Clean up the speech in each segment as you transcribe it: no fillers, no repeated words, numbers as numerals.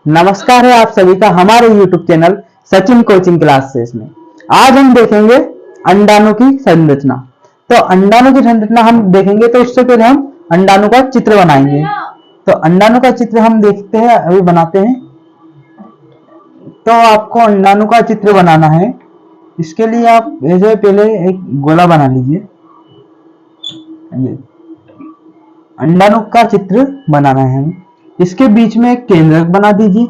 नमस्कार है आप सभी का हमारे YouTube channel Sachin coaching classes में। आज हम देखेंगे अंडाणु की संरचना। तो अंडाणु की संरचना हम देखेंगे तो उससे पहले हम अंडाणु का चित्र बनाएंगे। तो अंडाणु का चित्र हम देखते हैं, अभी बनाते हैं। तो आपको अंडाणु का चित्र बनाना है। इसके लिए आप ऐसे पहले एक गोला बना लीजिए। ये अंडाणु का चित्र बनाना है हमें। इसके बीच में एक केंद्रक बना दीजिए।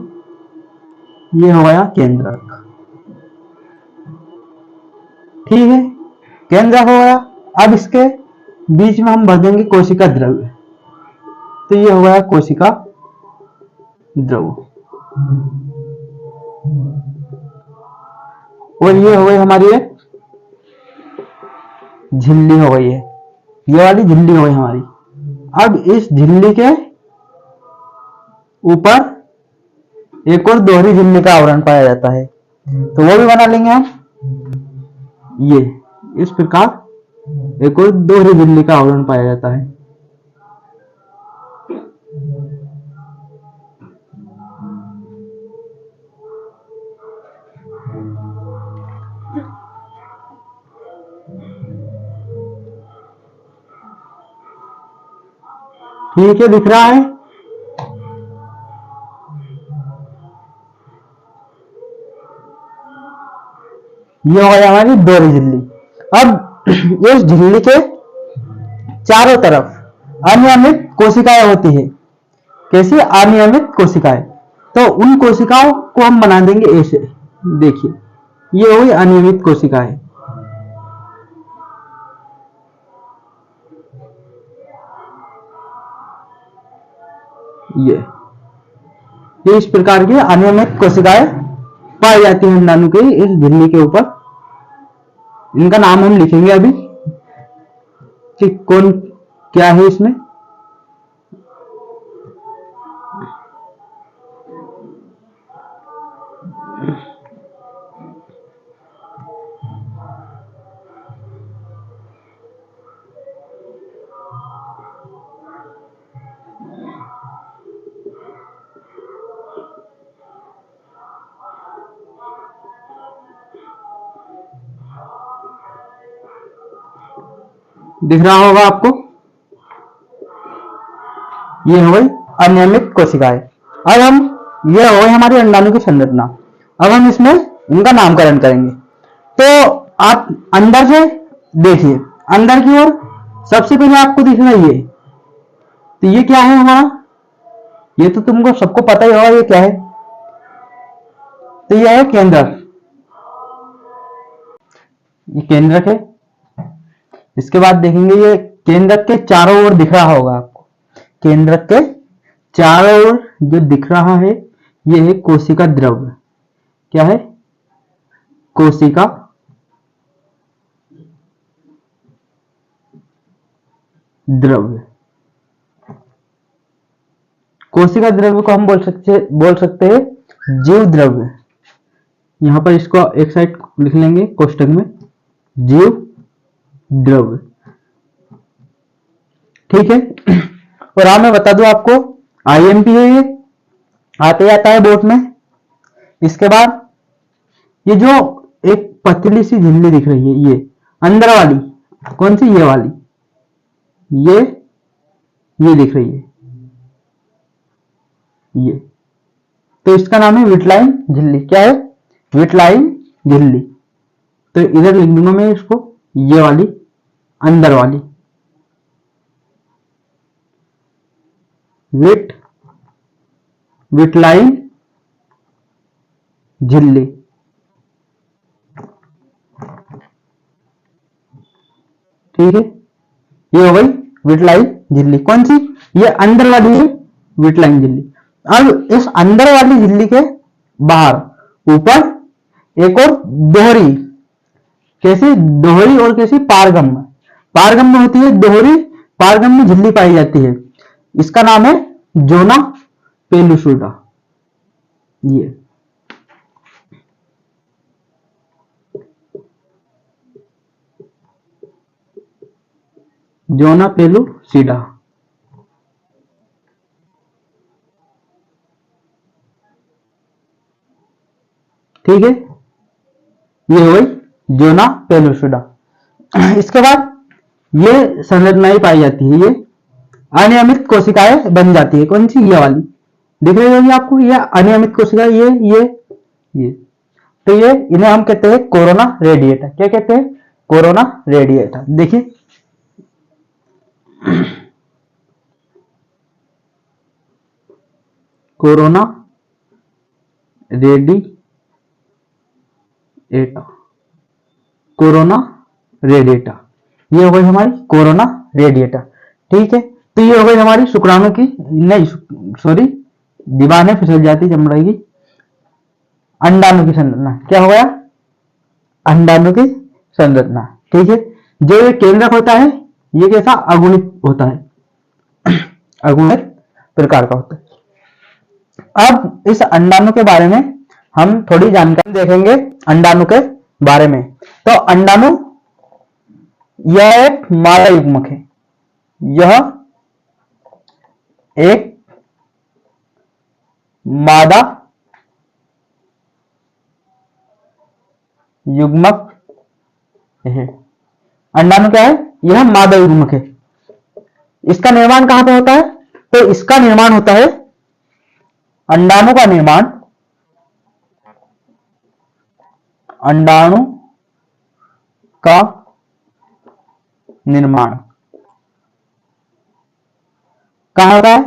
ये हो गया केंद्रक। ठीक है, केंद्रक हो गया। अब इसके बीच में हम भर देंगे कोशिका द्रव्य। तो ये हो गया कोशिका द्रव्य। और ये हो गई हमारी एक झिल्ली हो गई है। ये वाली झिल्ली हो गई हमारी। अब इस झिल्ली के ऊपर एक और दोहरी झिल्ली का आवरण पाया जाता है, तो वो भी बना लेंगे हम। ये इस प्रकार एक और दोहरी झिल्ली का आवरण पाया जाता है। ठीक है, दिख रहा है। ये हो गई हमारी दोहरी झिल्ली। अब इस झिल्ली के चारों तरफ अनियमित कोशिकाएं होती है। कैसी अनियमित कोशिकाएं? तो उन कोशिकाओं को हम बना देंगे ऐसे। देखिए, ये हुई अनियमित कोशिकाएं। ये इस प्रकार की अनियमित कोशिकाएं पाई जाती हैं अंडाणु के इस झिल्ली के ऊपर। इनका नाम हम लिखेंगे अभी कि कौन क्या है इसमें। दिख रहा होगा आपको। ये हो गई अनियमित कोशिकाएं। अब हम ये हो गई हमारी अंडाणु की संरचना। अब हम इसमें इनका नामकरण करेंगे। तो आप अंदर से देखिए, अंदर की ओर सबसे पहले आपको दिख रहा है ये। तो ये क्या है हमारा? ये तो तुमको सबको पता ही होगा ये क्या है। तो ये है केंद्रक। ये केंद्रक है। इसके बाद देखेंगे ये केंद्रक के चारों ओर दिख रहा होगा आपको। केंद्रक के चारों ओर जो दिख रहा है ये है कोशिका द्रव्य। क्या है? कोशिका द्रव्य। कोशिका द्रव्य को हम बोल सकते हैं जीव द्रव्य। यहां पर इसको एक साइड लिख लेंगे कोष्टक में, जीव द्रव्य। ठीक है। और हाँ, मैं बता दूं आपको, आईएमपी है ये, आते जाता है बोर्ड में। इसके बाद ये जो एक पतली सी झिल्ली दिख रही है, ये अंदर वाली कौन सी? ये वाली, ये दिख रही है ये। तो इसका नाम है विटलाइन झिल्ली। क्या है? विटलाइन झिल्ली। तो इधर लिख दूंगा मैं इसको, ये वाली अंदर वाली विटलाइन झिल्ली। ठीक है, ये हो गई विटलाइन झिल्ली। कौन सी? ये अंदर वाली है विटलाइन झिल्ली। अब इस अंदर वाली झिल्ली के बाहर ऊपर एक और दोहरी, कैसी दोहरी और कैसी पारगम्य, पारगम्य होती है दोहरी, पारगम्य झिल्ली पाई जाती है। इसका नाम है जोना पेलुसुडा। ये जोना पेलुसिडा। ठीक है, ये हो गई जोना पेलुसिडा। इसके बाद ये संरचनाएं पाई जाती है, ये अनियमित कोशिकाएं बन जाती है। कौन सी? ये वाली दिख रही होगी आपको, ये अनियमित कोशिकाएं, ये तो ये इन्हें हम कहते हैं कोरोना रेडिएटा। क्या कहते हैं? Corona radiata. देखिए कोरोना रेडिएटा, कोरोना रेडिएटा, ये हो गई हमारी कोरोना रेडिएटा। ठीक है, तो ये हो गई हमारी शुक्राणु की, नहीं सॉरी दीवारें फिसल जाती जम रहेगी। अंडाणु की संरचना क्या हो गया? अंडाणु की संरचना। ठीक है, जो ये केंद्रक होता है ये कैसा? अगुणित होता है, अगुणित प्रकार का होता है। अब इस अंडाणु के बारे में हम थोड़ी जानकारी देखेंगे अंडाणु के बारे में। तो अंडाणु यह एक मादा युग्मक है, यह एक मादा युग्मक है। अंडाणु क्या है? यह मादा युग्मक है। इसका निर्माण कहां पे होता है? तो इसका निर्माण होता है, अंडाणु का निर्माण, अंडाणु का निर्माण कहां होता है?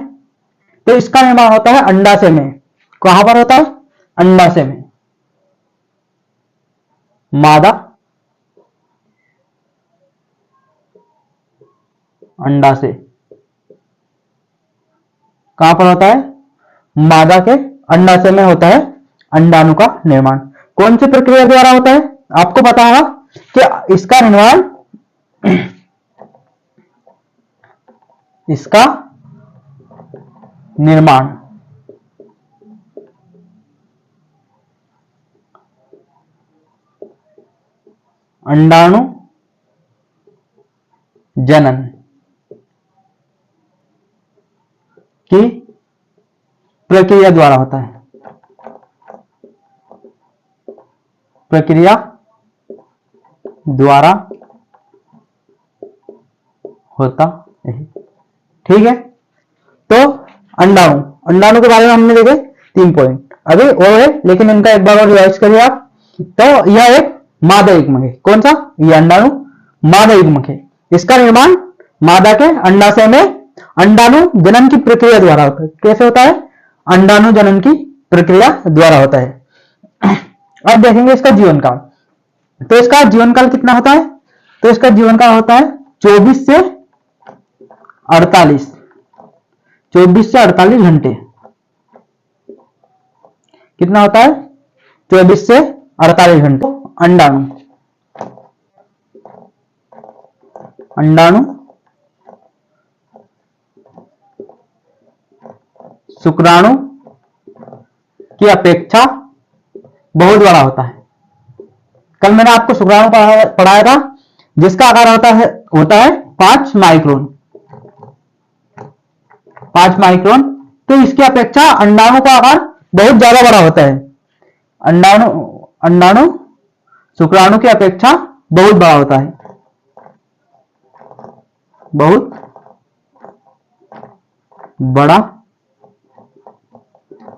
तो इसका निर्माण होता है अंडाशय में। कहां पर होता है? अंडाशय में। मादा अंडाशय कहां पर होता है? मादा के अंडाशय में होता है अंडाणु का निर्माण। कौन सी प्रक्रिया द्वारा होता है? आपको पता होगा कि इसका निर्माण, इसका निर्माण अंडाणु जनन की प्रक्रिया द्वारा होता है, प्रक्रिया द्वारा होता है। ठीक है, तो अंडाणु, अंडाणु के बारे में हमने देखे 3 पॉइंट, अभी और है लेकिन इनका एक बार और रिवाइज करिए आप। तो यह एक मादा युग्मक है। कौन सा? यह अंडाणु मादा युग्मक है। इसका निर्माण मादा के अंडाशय में अंडाणु जनन की प्रक्रिया द्वारा होता है। कैसे होता है? अंडाणु जनन की प्रक्रिया द्वारा होता है। अब देखेंगे इसका जीवन काल। तो इसका जीवन काल कितना होता है? तो इसका जीवन काल होता है 24 से 48 घंटे। कितना होता है? 24 से 48 घंटे। अंडाणु, अंडाणु शुक्राणु की अपेक्षा बहुत बड़ा होता है। कल मैंने आपको शुक्राणु पढ़ाया था जिसका आकार होता है 5 माइक्रोन। 5 माइक्रोन। तो इसकी अपेक्षा अंडाणु का आकार बहुत ज्यादा बड़ा होता है। अंडाणु शुक्राणु की अपेक्षा बहुत बड़ा होता है, बहुत बड़ा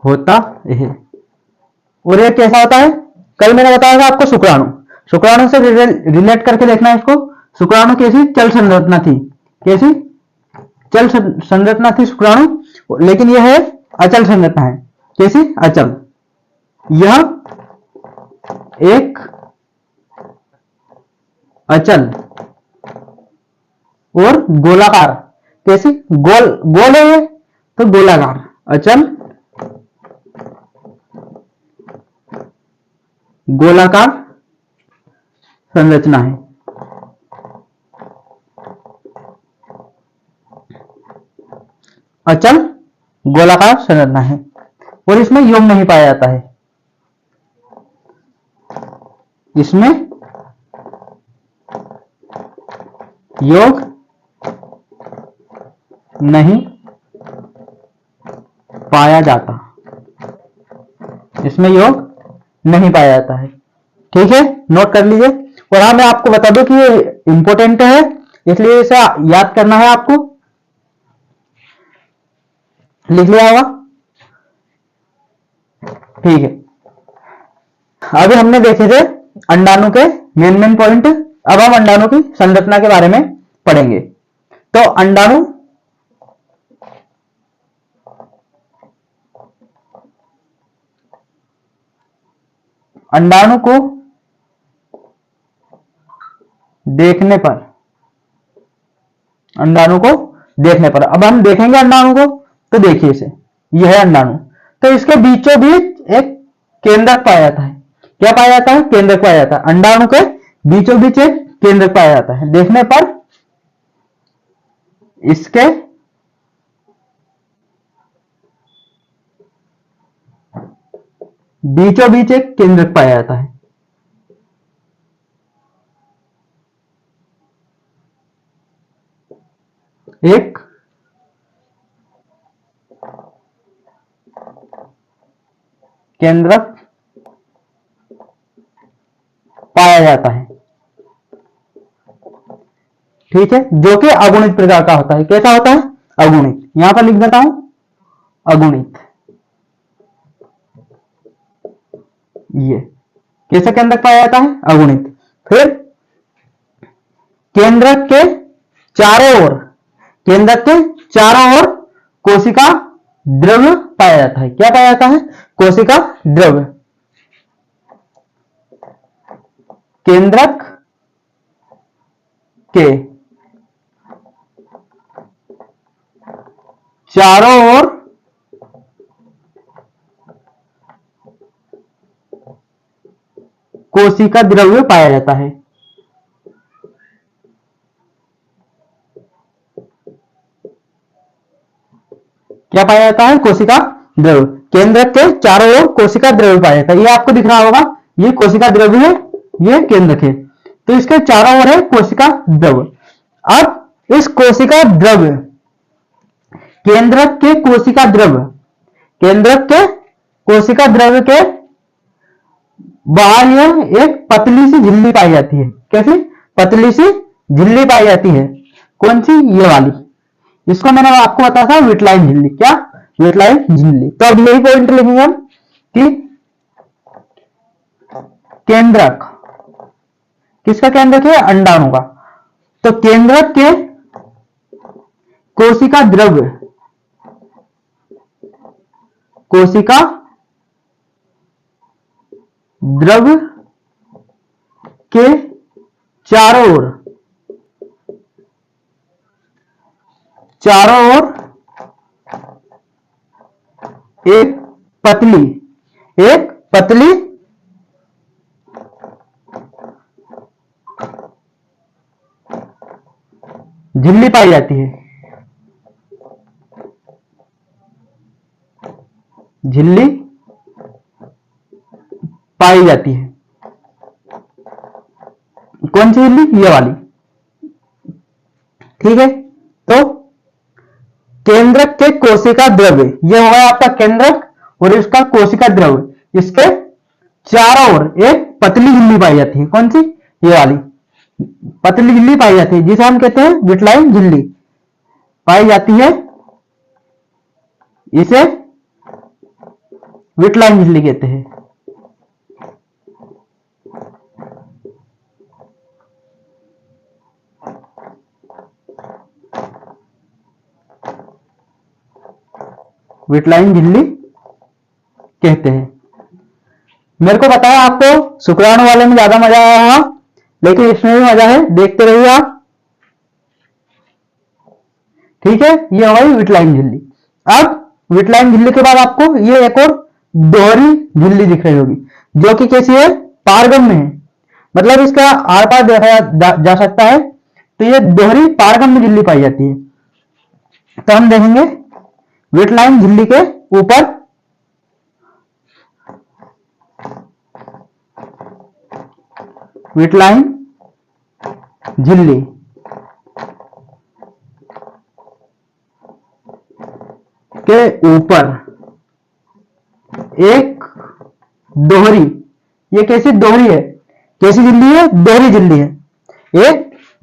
होता है। और ये कैसा होता है? कल मैंने बताया था आपको शुक्राणु, शुक्राणु से रिलेट करके देखना है इसको। शुक्राणु कैसी? चल संरचना थी। कैसी? चल संरचना थी शुक्राणु, लेकिन यह है अचल संरचना है। कैसी? अचल। यह एक अचल और गोलाकार। कैसी? गोल है तो गोलाकार, अचल गोलाकार संरचना है। अचल गोलाकार संरचना है और इसमें योग नहीं पाया जाता है। इसमें योग नहीं पाया जाता, इसमें योग नहीं पाया जाता है। ठीक है, नोट कर लीजिए। और हाँ, मैं आपको बता दूं कि ये इंपॉर्टेंट है, इसलिए इसे याद करना है आपको। लिख लिया होगा। ठीक है, अभी हमने देखे थे अंडाणु के मेन मेन पॉइंट। अब हम अंडाणु की संरचना के बारे में पढ़ेंगे। तो अंडाणु अंडाणु को देखने पर, अंडाणु को देखने पर, अब हम देखेंगे अंडाणु को। तो देखिए इसे, यह है अंडाणु। तो इसके बीचों बीच एक केंद्रक पाया जाता है। क्या पाया जाता है? केंद्रक पाया जाता है। अंडाणु के बीचों बीच एक केंद्रक पाया जाता है। देखने पर इसके बीचों बीच एक केंद्रक पाया जाता है। एक केंद्रक पाया जाता है। ठीक है, जो कि अगुणित प्रकार का होता है। कैसा होता है? अगुणित। यहां पर लिख देता हूं, अगुणित। ये कैसा केंद्रक पाया जाता है? अगुणित। फिर केंद्रक के चारों ओर, केंद्रक के चारों ओर कोशिका द्रव्य पाया जाता है। क्या पाया जाता है? कोशिका द्रव्य। केंद्रक के चारों ओर कोशिका द्रव्य पाया जाता है। क्या पाया जाता है? कोशिका द्रव्य। केंद्रक के चारों ओर कोशिका द्रव्य पाया जाता है। ये आपको दिख रहा होगा, ये कोशिका द्रव्य है, ये केंद्रक है। तो इसके चारों ओर है कोशिका द्रव्य। अब इस कोशिका द्रव्य, केंद्रक के कोशिका द्रव्य, केंद्रक के कोशिका द्रव्य के बाहर यह एक पतली सी झिल्ली पाई जाती है। कैसी? पतली सी झिल्ली पाई जाती है। कौन सी? ये वाली। इसको मैंने आपको बताया था विटलाइन झिल्ली। क्या? विटलाइन झिल्ली। तो अब यही पॉइंट लिखेंगे हम कि केंद्रक, किसका केंद्रक है? अंडाणु का। तो केंद्रक के कोशिका द्रव्य, कोशिका द्रव्य के चारों ओर, चारों ओर एक पतली, एक पतली झिल्ली पाई जाती है। झिल्ली पाई जाती है। कौन सी झिल्ली? ये वाली। ठीक है, तो केंद्रक के कोशिका द्रव्य, यह होगा आपका केंद्रक, और इसका कोशिका द्रव्य, इसके चारों ओर एक पतली झिल्ली पाई जाती है। कौन सी? ये वाली पतली झिल्ली पाई जाती है, जिसे हम कहते हैं विटलाइन झिल्ली पाई जाती है। इसे विटलाइन झिल्ली कहते हैं। विटलाइन झिल्ली कहते हैं। मेरे को बताया आपको शुक्राणु वाले में ज्यादा मजा आया होगा, लेकिन इसमें भी मजा है, देखते रहिए आप। ठीक है, ये हमारी विटलाइन झिल्ली। अब विटलाइन झिल्ली के बाद आपको ये एक और दोहरी झिल्ली दिख रही होगी, जो कि कैसी है? पारगम्य है, मतलब इसका आर पार देखा जा सकता है। तो ये दोहरी पारगम्य झिल्ली पाई जाती है। तो हम देखेंगे विटलाइन झिल्ली के ऊपर विटलाइन झिल्ली के ऊपर एक दोहरी ये कैसी दोहरी है, कैसी झिल्ली है, दोहरी झिल्ली है, ये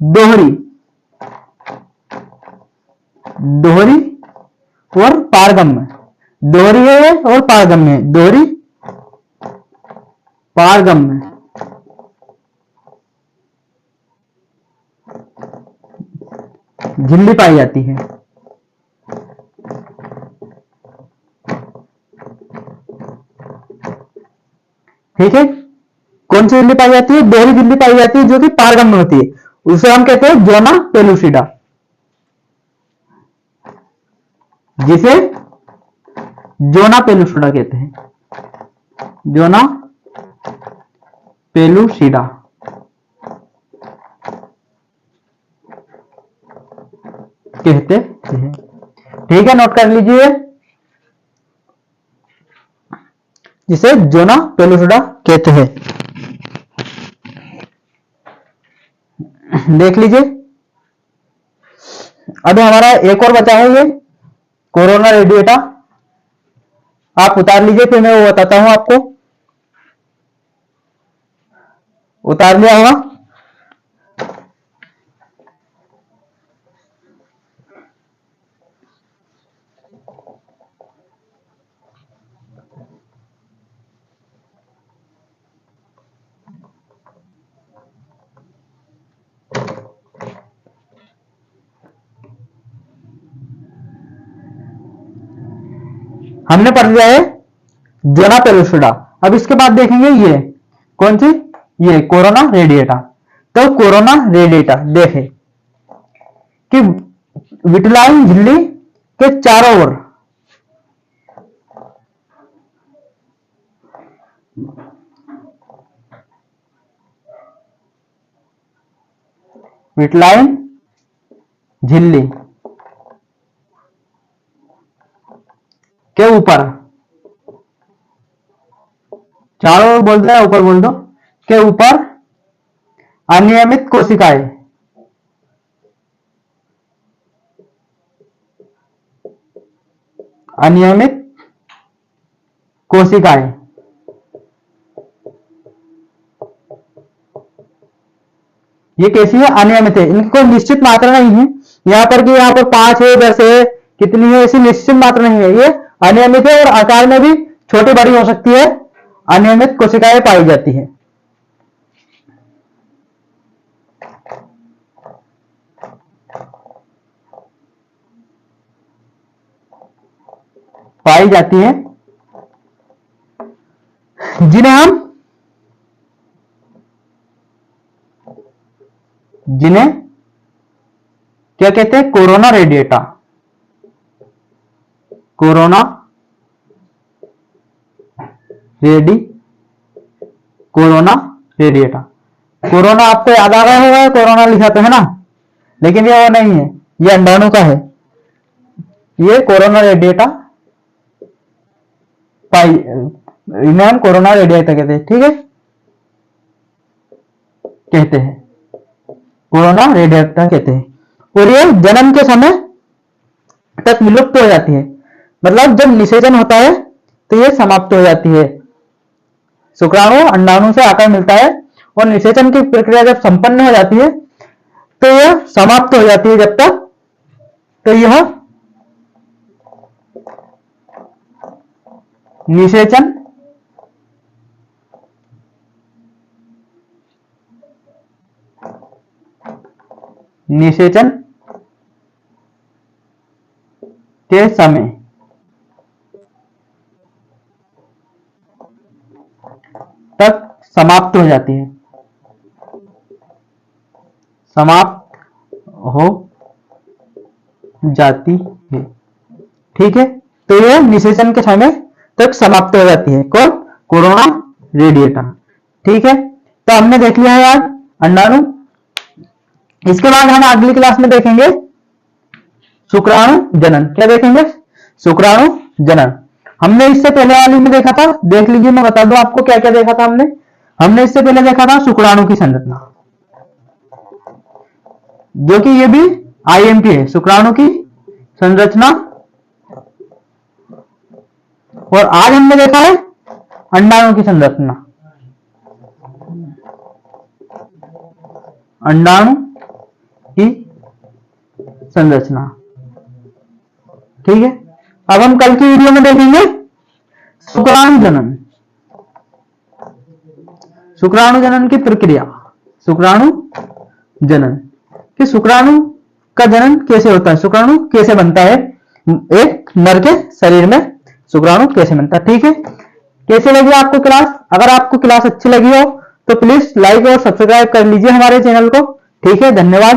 दोहरी, दोहरी और पारगम्य, दोहरी है और पारगम्य, दोहरी पारगम्य झिल्ली पाई जाती है। ठीक है, कौन सी झिल्ली पाई जाती है, दोहरी झिल्ली पाई जाती है जो कि पारगम्य होती है, उसे हम कहते हैं जोना पेलुसिडा, जिसे जोना पेलुसिडा कहते हैं, जोना पेलुसिडा। कहते हैं। ठीक है, नोट कर लीजिए, जिसे जोना पेलुसिडा कहते हैं। देख लीजिए, अभी हमारा एक और बचा है, ये कोरोना रेडिएटा। आप उतार लीजिए, फिर मैं वो बताता हूं आपको। उतार लिया होगा। हमने पढ़ लिया है जोना पेलुसिडा। अब इसके बाद देखेंगे ये कौन सी, ये कोरोना रेडिएटा। तो कोरोना रेडिएटा देखे कि विटलाइन झिल्ली के चारों ओर विटलाइन झिल्ली के ऊपर, चारों ओर बोलते हैं, ऊपर बोल दो, के ऊपर अनियमित कोशिकाएं, अनियमित कोशिकाएं, ये कैसी है, अनियमित है, इनकी कोई निश्चित मात्रा नहीं है यहाँ पर कि यहाँ पर 5 है, 10 है, कितनी है, ऐसी निश्चित मात्रा नहीं है, ये अनियमित है और आकार में भी छोटी बड़ी हो सकती है, अनियमित कोशिकाएं पाई जाती है। पाई जाती है जिन्हें क्या कहते हैं, corona radiata, corona corona radiata. Corona आपको याद आ गया होगा, कोरोना लिखा तो है ना, लेकिन ये वो नहीं है, ये अंडाणु का है, ये कोरोना रेडिएटा पाई, इन्हें हम कोरोना रेडिएटा कहते हैं। ठीक है, कहते हैं कोरोना रेडिएटा कहते हैं। और ये जन्म के समय तक विलुप्त हो जाती है, मतलब जब निषेचन होता है तो ये समाप्त हो जाती है। शुक्राणु अंडाणु से आकार मिलता है और निषेचन की प्रक्रिया जब संपन्न हो जाती है तो यह समाप्त हो जाती है। जब तक तो यह निषेचन के समय तक समाप्त हो जाती है, समाप्त हो जाती है। ठीक है, तो यह निषेचन के समय तक समाप्त हो जाती है, कौन, कोरोना रेडिएटा। ठीक है, तो हमने देख लिया है आज अंडाणु। इसके बाद हम अगली क्लास में देखेंगे शुक्राणु जनन। क्या देखेंगे, शुक्राणु जनन। हमने इससे पहले वाली में देखा था, देख लीजिए, मैं बता दूं आपको क्या क्या देखा था हमने इससे पहले देखा था शुक्राणु की संरचना, जो कि ये भी आईएमपी है, शुक्राणु की संरचना। और आज हमने देखा है अंडाणु की संरचना। अंडाणु की संरचना। ठीक है, अब हम कल की वीडियो में देखेंगे शुक्राणु जनन, शुक्राणु जनन की प्रक्रिया, शुक्राणु जनन कि शुक्राणु का जनन कैसे होता है, शुक्राणु कैसे बनता है, एक नर के शरीर में शुक्राणु कैसे बनता है। ठीक है, कैसे लगी आपको क्लास? अगर आपको क्लास अच्छी लगी हो तो प्लीज लाइक और सब्सक्राइब कर लीजिए हमारे चैनल को। ठीक है, धन्यवाद।